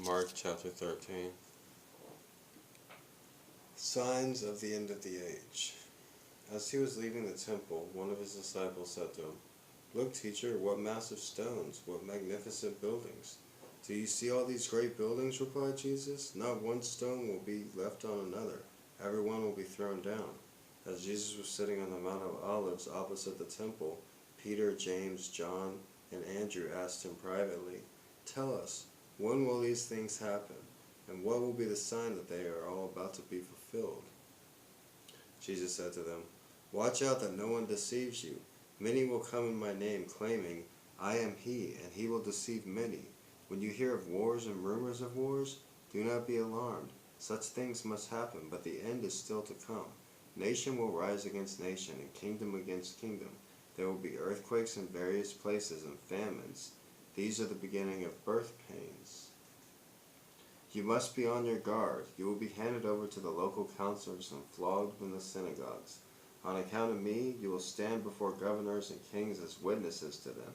Mark chapter 13. Signs of the end of the age. As he was leaving the temple, one of his disciples said to him, "Look, teacher, what massive stones, what magnificent buildings. Do you see all these great buildings?" replied Jesus. "Not one stone will be left on another. Every one will be thrown down." As Jesus was sitting on the Mount of Olives opposite the temple, Peter, James, John, and Andrew asked him privately, "Tell us, when will these things happen? And what will be the sign that they are all about to be fulfilled?" Jesus said to them, "Watch out that no one deceives you. Many will come in my name, claiming, 'I am he,' and he will deceive many. When you hear of wars and rumors of wars, do not be alarmed. Such things must happen, but the end is still to come. Nation will rise against nation, and kingdom against kingdom. There will be earthquakes in various places and famines. These are the beginning of birth pains. You must be on your guard. You will be handed over to the local counselors and flogged in the synagogues. On account of me, you will stand before governors and kings as witnesses to them.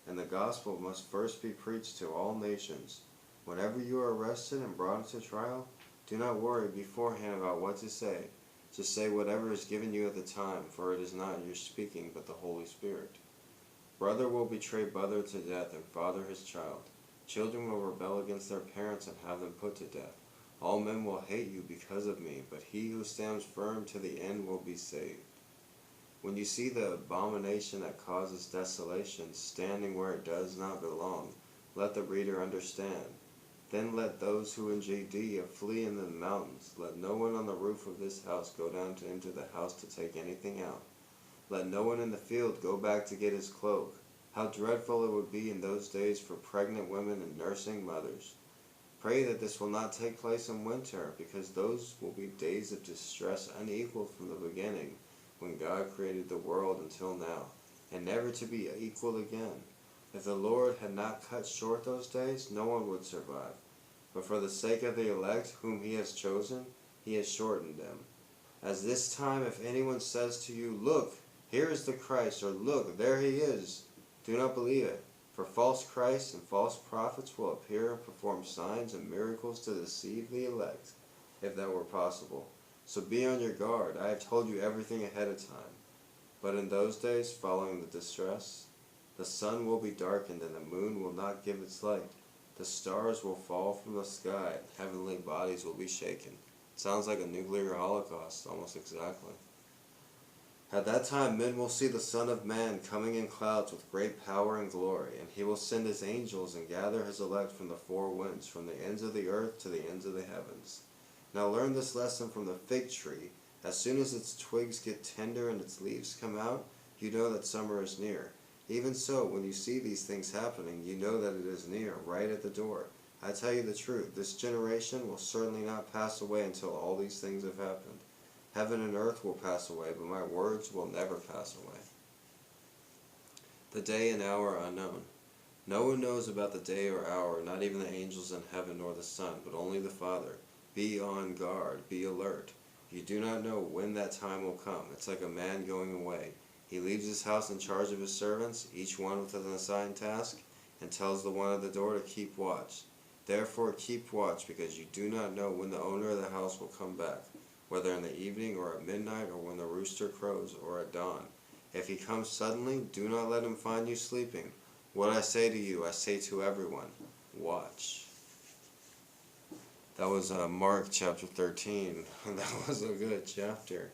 And the gospel must first be preached to all nations. Whenever you are arrested and brought into trial, do not worry beforehand about what to say. Just say whatever is given you at the time, for it is not your speaking, but the Holy Spirit. Brother will betray brother to death, and father his child. Children will rebel against their parents and have them put to death. All men will hate you because of me, but he who stands firm to the end will be saved. When you see the abomination that causes desolation standing where it does not belong, let the reader understand. Then let those who in Judea flee in the mountains. Let no one on the roof of this house go down into the house to take anything out. Let no one in the field go back to get his cloak. How dreadful it would be in those days for pregnant women and nursing mothers. Pray that this will not take place in winter, because those will be days of distress unequaled from the beginning, when God created the world until now, and never to be equal again. If the Lord had not cut short those days, no one would survive. But for the sake of the elect whom he has chosen, he has shortened them. As this time, if anyone says to you, 'Look, here is the Christ,' or 'Look, there he is,' do not believe it. For false Christs and false prophets will appear and perform signs and miracles to deceive the elect, if that were possible. So be on your guard. I have told you everything ahead of time. But in those days, following the distress, the sun will be darkened and the moon will not give its light. The stars will fall from the sky and heavenly bodies will be shaken." Sounds like a nuclear holocaust, almost exactly. "At that time men will see the Son of Man coming in clouds with great power and glory, and he will send his angels and gather his elect from the four winds, from the ends of the earth to the ends of the heavens. Now learn this lesson from the fig tree. As soon as its twigs get tender and its leaves come out, you know that summer is near. Even so, when you see these things happening, you know that it is near, right at the door. I tell you the truth, this generation will certainly not pass away until all these things have happened. Heaven and earth will pass away, but my words will never pass away." The day and hour are unknown. No one knows about the day or hour, not even the angels in heaven nor the Son, but only the Father. Be on guard, be alert. You do not know when that time will come. It's like a man going away. He leaves his house in charge of his servants, each one with an assigned task, and tells the one at the door to keep watch. Therefore keep watch, because you do not know when the owner of the house will come back, whether in the evening or at midnight or when the rooster crows or at dawn. If he comes suddenly, do not let him find you sleeping. What I say to you, I say to everyone, watch. That was Mark chapter 13. That was a good chapter.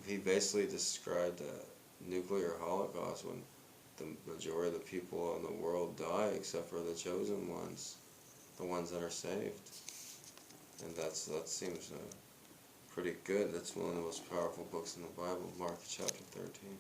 He basically described a nuclear holocaust when the majority of the people in the world die except for the chosen ones, the ones that are saved. And that seems pretty good. That's one of the most powerful books in the Bible, Mark chapter 13.